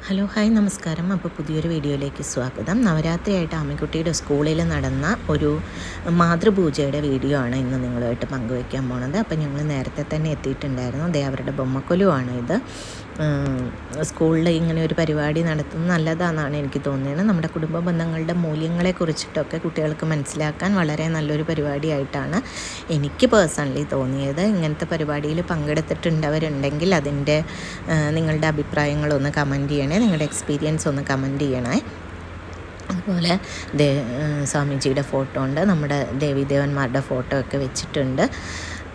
Hello hi നമസ്കാരം. അപ്പോൾ പുതിയൊരു വീഡിയോയിലേക്ക് സ്വാഗതം. നവരാത്രിയായിട്ട് ആമിക്കുട്ടിയുടെ സ്കൂളിൽ നടന്ന ഒരു മാതൃപൂജയുടെ വീഡിയോ ആണ് ഇന്ന് നിങ്ങളുമായിട്ട് പങ്കുവയ്ക്കാൻ പോണത്. അപ്പോൾ ഞങ്ങൾ നേരത്തെ തന്നെ എത്തിയിട്ടുണ്ടായിരുന്നു. അതേ അവരുടെ ബൊമ്മക്കൊലുവാണ് ഇത്. സ്കൂളിൽ ഇങ്ങനെ ഒരു പരിപാടി നടത്തുന്നത് നല്ലതാണെന്നാണ് എനിക്ക് തോന്നുന്നത്. നമ്മുടെ കുടുംബ ബന്ധങ്ങളുടെ മൂല്യങ്ങളെക്കുറിച്ചിട്ടൊക്കെ കുട്ടികൾക്ക് മനസ്സിലാക്കാൻ വളരെ നല്ലൊരു പരിപാടിയായിട്ടാണ് എനിക്ക് പേഴ്സണലി തോന്നിയത്. ഇങ്ങനത്തെ പരിപാടിയിൽ പങ്കെടുത്തിട്ടുണ്ടവരുണ്ടെങ്കിൽ അതിൻ്റെ നിങ്ങളുടെ അഭിപ്രായങ്ങളൊന്ന് കമൻറ്റ് ചെയ്യണേ, നിങ്ങളുടെ എക്സ്പീരിയൻസ് ഒന്ന് കമൻറ്റ് ചെയ്യണേ. അതുപോലെ സ്വാമിജിയുടെ ഫോട്ടോ ഉണ്ട്, നമ്മുടെ ദേവീദേവന്മാരുടെ ഫോട്ടോ ഒക്കെ വെച്ചിട്ടുണ്ട്.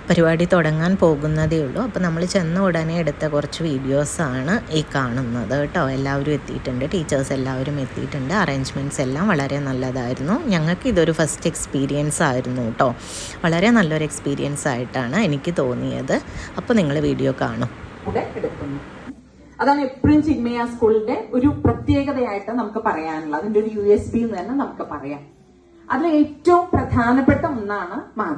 പരിപാടി തുടങ്ങാൻ പോകുന്നതേ ഉള്ളൂ. അപ്പോൾ നമ്മൾ ചെന്ന ഉടനെ എടുത്ത കുറച്ച് വീഡിയോസാണ് ഈ കാണുന്നത് കേട്ടോ. എല്ലാവരും എത്തിയിട്ടുണ്ട്, ടീച്ചേഴ്സ് എല്ലാവരും എത്തിയിട്ടുണ്ട്. അറേഞ്ച്മെൻറ്റ്സ് എല്ലാം വളരെ നല്ലതായിരുന്നു. ഞങ്ങൾക്ക് ഇതൊരു ഫസ്റ്റ് എക്സ്പീരിയൻസ് ആയിരുന്നു കേട്ടോ. വളരെ നല്ലൊരു എക്സ്പീരിയൻസ് ആയിട്ടാണ് എനിക്ക് തോന്നിയത്. അപ്പോൾ നിങ്ങൾ വീഡിയോ കാണും. അതാണ് എപ്പോഴും ചിന്മയ സ്കൂളിന്റെ ഒരു പ്രത്യേകതയായിട്ട് നമുക്ക് പറയാനുള്ളത്. അതിന്റെ ഒരു USP എന്ന് തന്നെ നമുക്ക് പറയാം. അതിൽ ഏറ്റവും പ്രധാനപ്പെട്ട ഒന്നാണ് മാതൃ.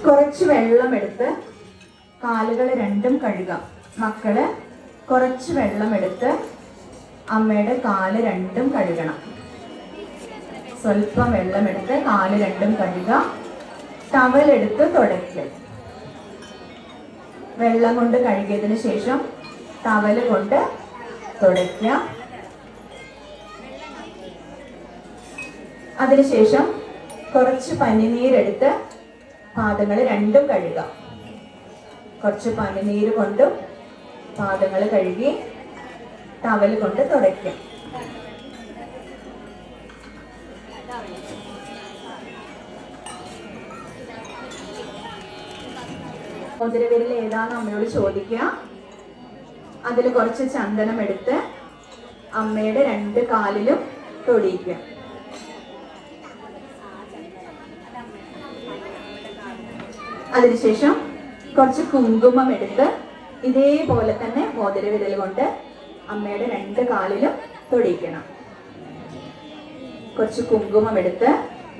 കുറച്ച് വെള്ളമെടുത്ത് കാലുകൾ രണ്ടും കഴുകാം. മക്കള് കുറച്ച് വെള്ളമെടുത്ത് അമ്മയുടെ കാല് രണ്ടും കഴുകണം. സ്വല്പം വെള്ളമെടുത്ത് കാല് രണ്ടും കഴുകുക. ടവലെടുത്ത് തുടയ്ക്കുക. വെള്ളം കൊണ്ട് കഴുകിയതിന് ശേഷം ടവല് കൊണ്ട് തുടയ്ക്കുക. അതിനുശേഷം കുറച്ച് പനിനീരെടുത്ത് പാദങ്ങൾ രണ്ടും കഴുകാം. കുറച്ച് പനിനീര് കൊണ്ടും പാദങ്ങൾ കഴുകി ടവൽ കൊണ്ട് തുടയ്ക്കാം. മോതിരവിരൽ ഏതാണെന്ന് അമ്മയോട് ചോദിക്കുക. അതിൽ കുറച്ച് ചന്ദനം എടുത്ത് അമ്മയുടെ രണ്ട് കാലിലും തൊടിയിക്കുക. അതിനുശേഷം കുറച്ച് കുങ്കുമം എടുത്ത് ഇതേപോലെ തന്നെ മോതിരവിരൽ കൊണ്ട് അമ്മയുടെ രണ്ട് കാലിലും തൊടിയിക്കണം. കുറച്ച് കുങ്കുമം എടുത്ത്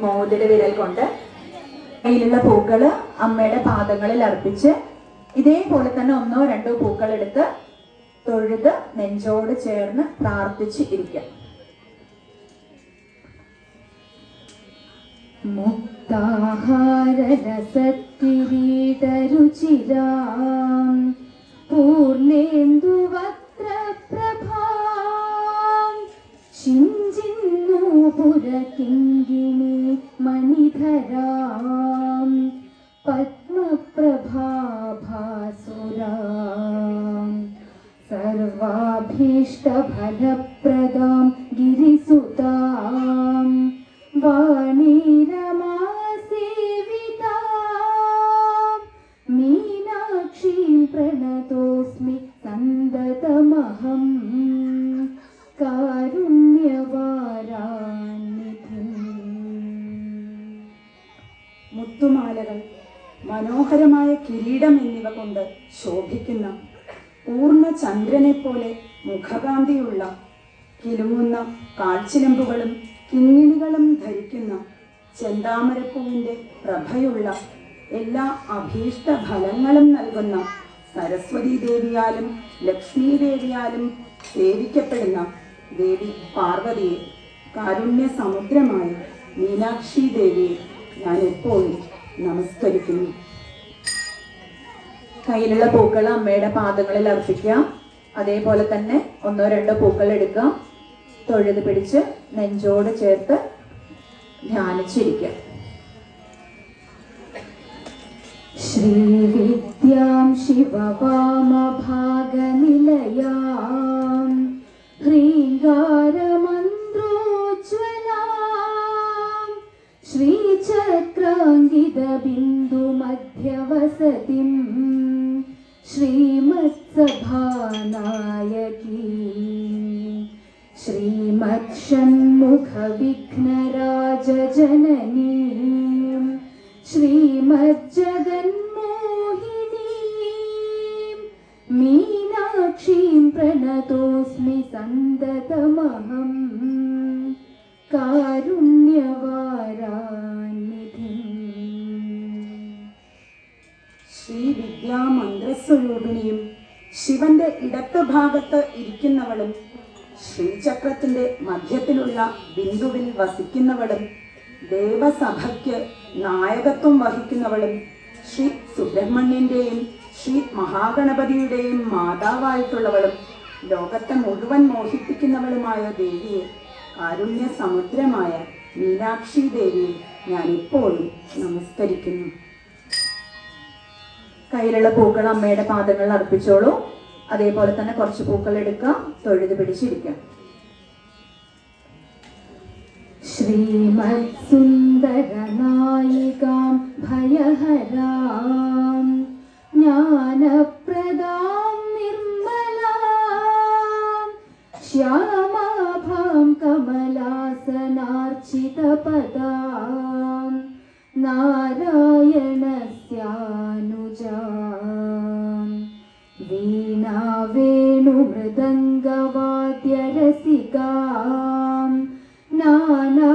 മോതിരവിരൽ കൊണ്ട് കയ്യിലുള്ള പൂക്കള് അമ്മയുടെ പാദങ്ങളിൽ അർപ്പിച്ച് ഇതേപോലെ തന്നെ ഒന്നോ രണ്ടോ പൂക്കൾ എടുത്ത് തൊഴുത് നെഞ്ചോട് ചേർന്ന് പ്രാർത്ഥിച്ച് ഇരിക്കാം. മുക്താഹാരരസക്കിരീടരുചിരാം പൂർണേന്ദുവക്ത്രപ്രഭാം ചിഞ്ചിന്നൂപുരകിങ്കിണി മണിധരാം പത്മപ്രഭാഭാസുരാം സർവാഭീഷ്ടഫലപ്രദാം ഗിരിസുതാം വാണീരമാസേവിതാം മീനാക്ഷീം പ്രണതോസ്മി സന്തതമഹം കാരുണ്യവാരാനിധിം. മുത്തുമാലകൾ, മനോഹരമായ കിരീടം എന്നിവ കൊണ്ട് ശോഭിക്കുന്ന പൂർണ്ണ ചന്ദ്രനെ പോലെ മുഖകാന്തിയുള്ള കിലുങ്ങുന്ന കാൽച്ചിലമ്പുകളും കിങ്ങിണികളും ധരിക്കുന്ന ചെന്താമരപ്പൂവിൻ്റെ പ്രഭയുള്ള എല്ലാ അഭീഷ്ട ഫലങ്ങളും നൽകുന്ന സരസ്വതി ദേവിയാലും ലക്ഷ്മി ദേവിയാലും സേവിക്കപ്പെടുന്ന ദേവി പാർവതിയെ, കാരുണ്യ സമുദ്രമായ മീനാക്ഷി ദേവിയെ ഞാൻ എപ്പോഴും നമസ്കരിക്കുന്നു. കയ്യിലുള്ള പൂക്കൾ അമ്മയുടെ പാദങ്ങളിൽ അർപ്പിക്കാം. അതേപോലെ തന്നെ 1-2 പൂക്കൾ എടുക്കാം. തൊഴുത് പിടിച്ച് നെഞ്ചോട് ചേർത്ത് ധ്യാനിച്ചിരിക്കാം. ശ്രീവിദ്യാം ശിവവാമഭാഗനിലയാം ഹ്രീങ്കാരമന്ത്രോജ്വലാം ശ്രീചക്രാങ്കിതബിന്ദുമധ്യവസതിം ശ്രീമത്സഭാനായകീം ശ്രീമത്ഷൺമുഖവിഘ്നരാജജനനീം ശ്രീമജ്ജഗന്മോഹിനീം മീനാക്ഷീം പ്രണതോസ്മി സന്തതമഹം കാരുണ്യവാരാനിധിം. ശ്രീ വിദ്യാമന്ത്രസ്വരൂപിണിയും ശിവന്റെ ഇടത്ത് ഭാഗത്ത് ഇരിക്കുന്നവളും ശ്രീചക്രത്തിന്റെ മധ്യത്തിലുള്ള ബിന്ദുവിൽ വസിക്കുന്നവളും ദേവസഭയ്ക്ക് നായകത്വം വഹിക്കുന്നവളും ശ്രീ സുബ്രഹ്മണ്യന്റെയും ശ്രീ മഹാഗണപതിയുടെയും മാതാവായിട്ടുള്ളവളും ലോകത്തെ മുഴുവൻ മോഹിപ്പിക്കുന്നവളുമായ ദേവിയെ, കാരുണ്യ സമുദ്രമായ മീനാക്ഷി ദേവിയെ ഞാൻ എപ്പോഴും നമസ്കരിക്കുന്നു. കയ്യിലുള്ള പൂക്കൾ അമ്മയുടെ പാദങ്ങളിൽ അർപ്പിച്ചോളൂ. അതേപോലെ തന്നെ കുറച്ച് പൂക്കൾ എടുക്കാം. തൊഴുത് പിടിച്ചിരിക്കാം. ശ്രീമത്സുന്ദരനായികാം ഭയഹരാം ജ്ഞാനപ്രദാം നിർമ്മലാം ശ്യാമാഭാം കമലാസനാർച്ചിതപദാം നാരായണസ്യാനുജാം വീണാവേണുമൃദംഗവാദ്യരസികാം നാനാവിധാമംബികാം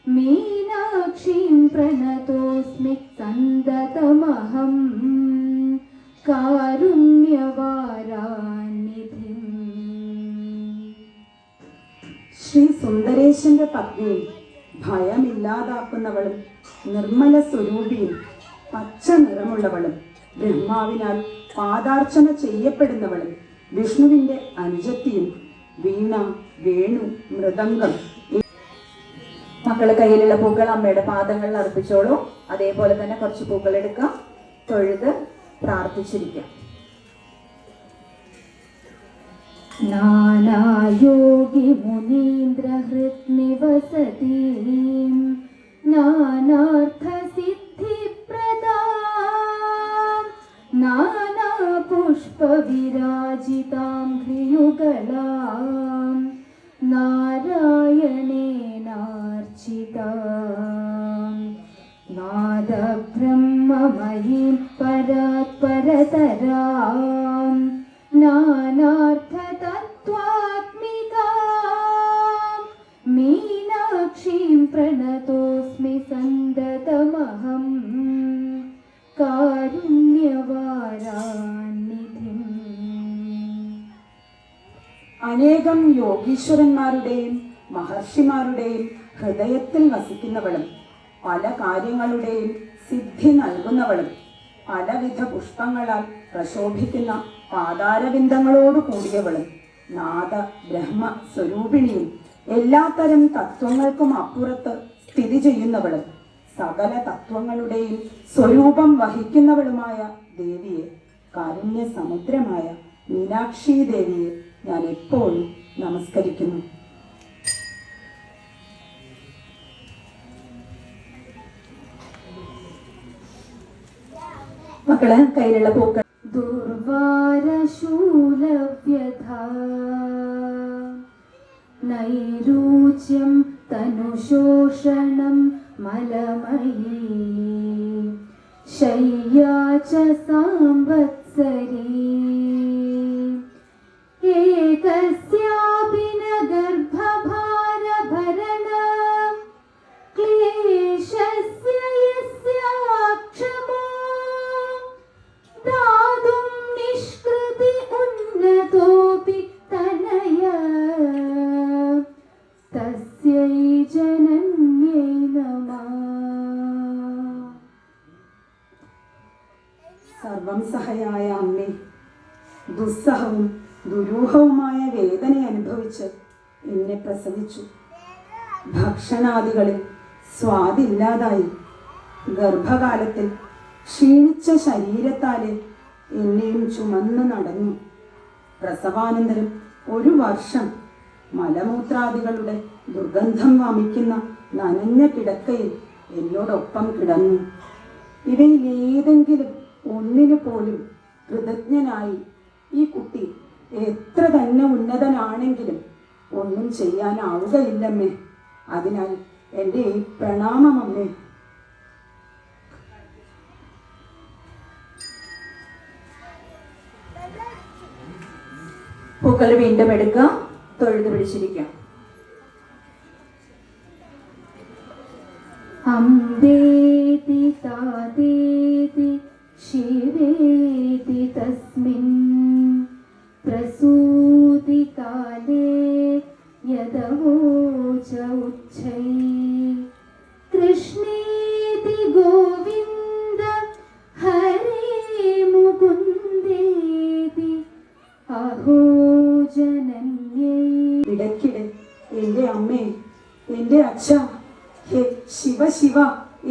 മീനാക്ഷീം പ്രണതോസ്മി സന്തതമഹം കാരുണ്യവാരാനിധിം. ശ്രീ സുന്ദരേശന്റെ പത്നിയും ഭയമില്ലാതാക്കുന്നവളും നിർമ്മല സ്വരൂപിയും പച്ച നിറമുള്ളവളും ബ്രഹ്മാവിനാൽ പാദാർച്ചന ചെയ്യപ്പെടുന്നവളും വിഷ്ണുവിന്റെ അനുജത്തിയും വീണ, വേണു, മൃദംഗം. മക്കള് കയ്യിലുള്ള പൂക്കൾ അമ്മയുടെ പാദങ്ങളിൽ അർപ്പിച്ചോളൂ. അതേപോലെ തന്നെ കുറച്ച് പൂക്കൾ എടുക്കാം. തൊഴുത് പ്രാർത്ഥിച്ചിരിക്കാം. നാനായോഗി മുനീന്ദ്ര ഹൃത്നിവസതീം നാനാർത്ഥസിദ്ധിപ്രദാം നാനാപുഷ്പവിരാജിതാം ഹ്രിയുഗളാം നാരായണേനാർച്ചിതാം നാദബ്രഹ്മമയീം പരാത്പരതരാം നാനാർത്ഥതത്വാത്മികാം മീനാക്ഷീം പ്രണതോസ്മി സന്തതമഹം കാരുണ്യവാരാനിധിം. അനേകം യോഗീശ്വരന്മാരുടെയും മഹർഷിമാരുടെയും ഹൃദയത്തിൽ വസിക്കുന്നവളും പല കാര്യങ്ങളുടെയും സിദ്ധി നൽകുന്നവളും പലവിധ പുഷ്പങ്ങളാൽ പ്രശോഭിക്കുന്ന പാതാരവിന്ദങ്ങളോട് കൂടിയവളും നാദ ബ്രഹ്മ സ്വരൂപിണിയും എല്ലാത്തരം തത്വങ്ങൾക്കും അപ്പുറത്ത് സ്ഥിതി ചെയ്യുന്നവളും സകല തത്വങ്ങളുടെയും സ്വരൂപം വഹിക്കുന്നവളുമായ ദേവിയെ, കാരുണ്യ സമുദ്രമായ മീനാക്ഷി ദേവിയെ ഞാൻ എപ്പോഴും നമസ്കരിക്കുന്നു. മക്കള് കയ്യിലുള്ള പൂക്കൾ ദുർവാരശൂലവ്യഥാ നൈരൂച്യം തനുശോഷണം മലമയീ ശയ്യാ ച സംവത്സരീ ഏകസ്യാപി ന ഗർഭഭാരഭരണം ക്ലേശസ്യ യസ്യാക്ഷമോ दातुं निष्कृति उन्नतोऽपि तनया तस्यै जनन्यै नमः. സർവം സഹയായ അമ്മേ, ദുസ്സഹവും ദുരൂഹവുമായ വേദന അനുഭവിച്ച് എന്നെ പ്രസവിച്ചു. ഭക്ഷണാദികളിൽ സ്വാദില്ലാതായി. ഗർഭകാലത്തിൽ ക്ഷീണിച്ച ശരീരത്താലെ എന്നെയും ചുമന്നു നടന്നു. പ്രസവാനന്തരം 1 വർഷം മലമൂത്രാദികളുടെ ദുർഗന്ധം വമിക്കുന്ന നനഞ്ഞ കിടക്കയിൽ എന്നോടൊപ്പം കിടന്നു. ഇവയിൽ ഏതെങ്കിലും ഒന്നിനു പോലും കൃതജ്ഞനായി ഈ കുട്ടി എത്ര തന്നെ ഉന്നതനാണെങ്കിലും ഒന്നും ചെയ്യാനാവുകയില്ലമ്മേ. അതിനാൽ എൻ്റെ ഈ പ്രണാമം അമ്മേ. പൂക്കൾ വീണ്ടും എടുക്കുക, തൊഴുത് പിടിച്ചിരിക്കാം. അംബേതി താതേതി ശിവേതി തസ്മിൻ പ്രസൂതി കാലേ യദവോച ഉച്ഛൈ കൃഷ്ണേതി ഗോവിന്ദ ഹരേ മുകുന്ദേതി അഹോ ജനന്യൈ. ഇടയ്ക്കിടെ എൻ്റെ അമ്മേ, എൻ്റെ അച്ഛ, ഹേ ശിവ ശിവ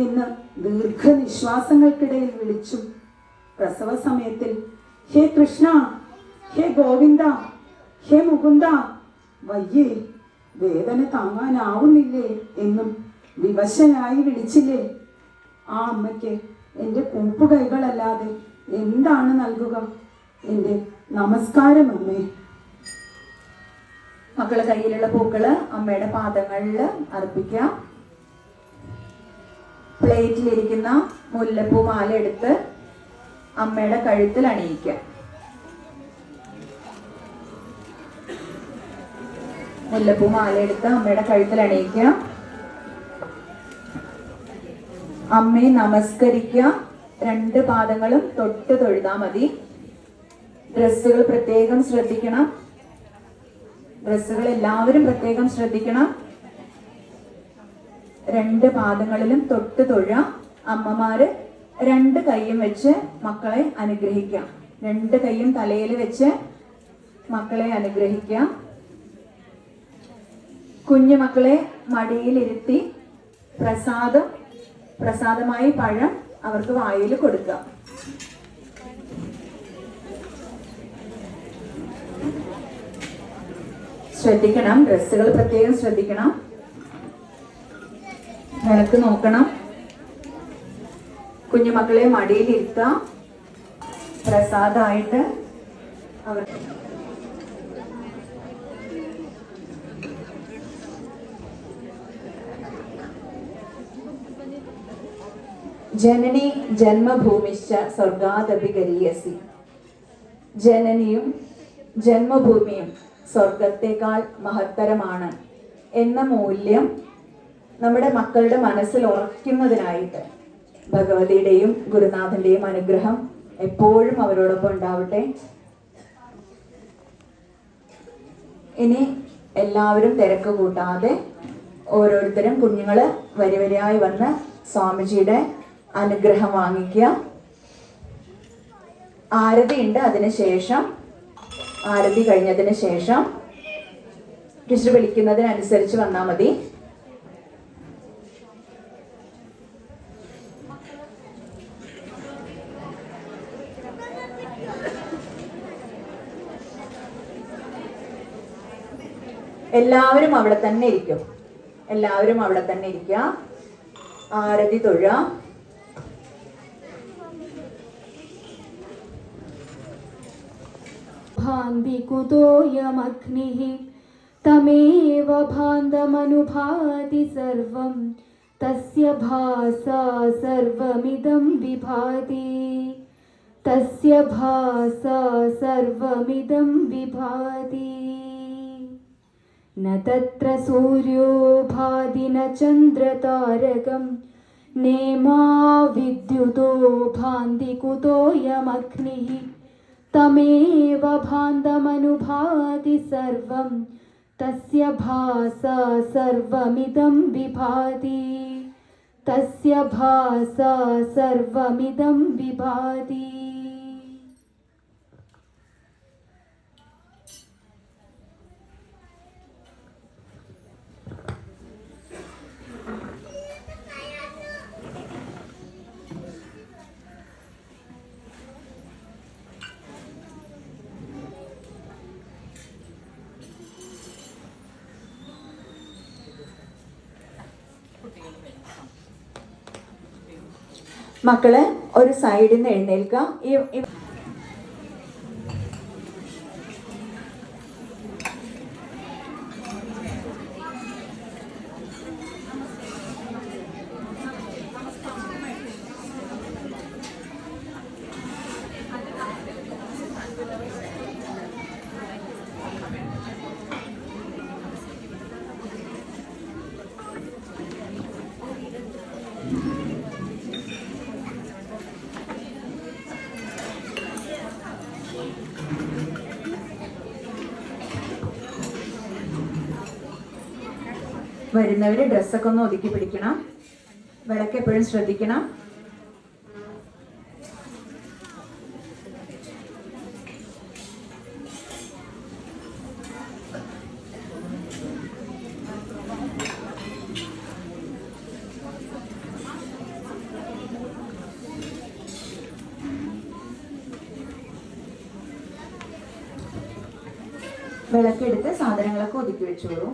എന്ന് ദീർഘനിശ്വാസങ്ങൾക്കിടയിൽ വിളിച്ചു. പ്രസവ സമയത്തിൽ ഹേ കൃഷ്ണ, ഹേ ഗോവിന്ദ, ഹേ മുകുന്ദ, വയ്യേ, വേദന താങ്ങാനാവുന്നില്ലേ എന്നും വിവശനായി വിളിച്ചില്ലേ. ആ അമ്മയ്ക്ക് എൻ്റെ കൂപ്പുകൈകളല്ലാതെ എന്താണ് നൽകുക? എൻ്റെ നമസ്കാരം അമ്മേ. മക്കളെ കയ്യിലുള്ള പൂക്കള് അമ്മയുടെ പാദങ്ങളിൽ അർപ്പിക്കാം. പ്ലേറ്റിലിരിക്കുന്ന മുല്ലപ്പൂ മാല എടുത്ത് അമ്മയുടെ കഴുത്തിൽ അണിയിക്കാം. മുല്ലപ്പൂ മാല എടുത്ത് അമ്മയുടെ കഴുത്തിൽ അണിയിക്കാം. അമ്മയെ നമസ്കരിക്കുക. 2 പാദങ്ങളും തൊട്ട് തൊഴുതാ മതി. ഡ്രസ്സുകൾ പ്രത്യേകം ശ്രദ്ധിക്കണം. ഡ്രസ്സുകൾ എല്ലാവരും പ്രത്യേകം ശ്രദ്ധിക്കണം. 2 പാദങ്ങളിലും തൊട്ട് തൊഴുക. അമ്മമാര് 2 കൈയും വെച്ച് മക്കളെ അനുഗ്രഹിക്കാം. 2 കൈയും തലയിൽ വെച്ച് മക്കളെ അനുഗ്രഹിക്കാം. കുഞ്ഞു മക്കളെ മടിയിലിരുത്തി പ്രസാദമായി പഴം അവർക്ക് വായിൽ കൊടുക്കാം. ശ്രദ്ധിക്കണം, ഡ്രസ്സുകൾ പ്രത്യേകം ശ്രദ്ധിക്കണം. വിളക്ക് നോക്കണം. കുഞ്ഞുമക്കളെ മടിയിലിരുത്താം. പ്രസാദമായിട്ട് അവർ ജനനി ജന്മഭൂമിശ്ച സ്വർഗാദപി ഗരീയസി. ജനനിയും ജന്മഭൂമിയും സ്വർഗത്തേക്കാൾ മഹത്തരമാണ് എന്ന മൂല്യം നമ്മുടെ മക്കളുടെ മനസ്സിൽ ഉറയ്ക്കുന്നതിനായിട്ട് ഭഗവതിയുടെയും ഗുരുനാഥന്റെയും അനുഗ്രഹം എപ്പോഴും അവരോടൊപ്പം ഉണ്ടാവട്ടെ. ഇനി എല്ലാവരും തിരക്ക് കൂട്ടാതെ ഓരോരുത്തരും കുഞ്ഞുങ്ങള് വരിവരിയായി വന്ന് സ്വാമിജിയുടെ അനുഗ്രഹം വാങ്ങിക്കുക. ആരതി ഉണ്ട്. അതിനുശേഷം ആരതി കഴിഞ്ഞതിന് ശേഷം ടീച്ചർ വിളിക്കുന്നതിനനുസരിച്ച് വന്നാൽ മതി. എല്ലാവരും അവിടെ തന്നെ ഇരിക്കും. എല്ലാവരും അവിടെ തന്നെ ഇരിക്കുക. ആരതി തൊഴുക. ഭാന്തി കുതോയമഗ്നിഃ തമേവ ഭാന്തമനുഭാതി സർവം തസ്യ ഭാസാ സർവമിദം വിഭാതി. തസ്യ ഭാസാ സർവമിദം വിഭാതി. ന തത്ര സൂര്യോ ഭാതി ന ചന്ദ്രതാരകം നേമാ വിദ്യുതോ ഭാന്തി കുതോയമഗ്നിഃ തമേവ ഭാന്തമനുഭാതി സർവം തസ്യ ഭാസാ സർവമിദം വിഭാതി. തസ്യ ഭാസാ സർവമിദം വിഭാതി. മക്കള് ഒരു സൈഡിൽ നിന്ന് എഴുന്നേൽക്കാം. വരുന്നവര് ഡ്രസ്സൊക്കെ ഒന്ന് ഒതുക്കി പിടിക്കണം. വിളക്ക് എപ്പോഴും ശ്രദ്ധിക്കണം. വിളക്കെടുത്ത് സാധനങ്ങളൊക്കെ ഒതുക്കി വെച്ചോളൂ.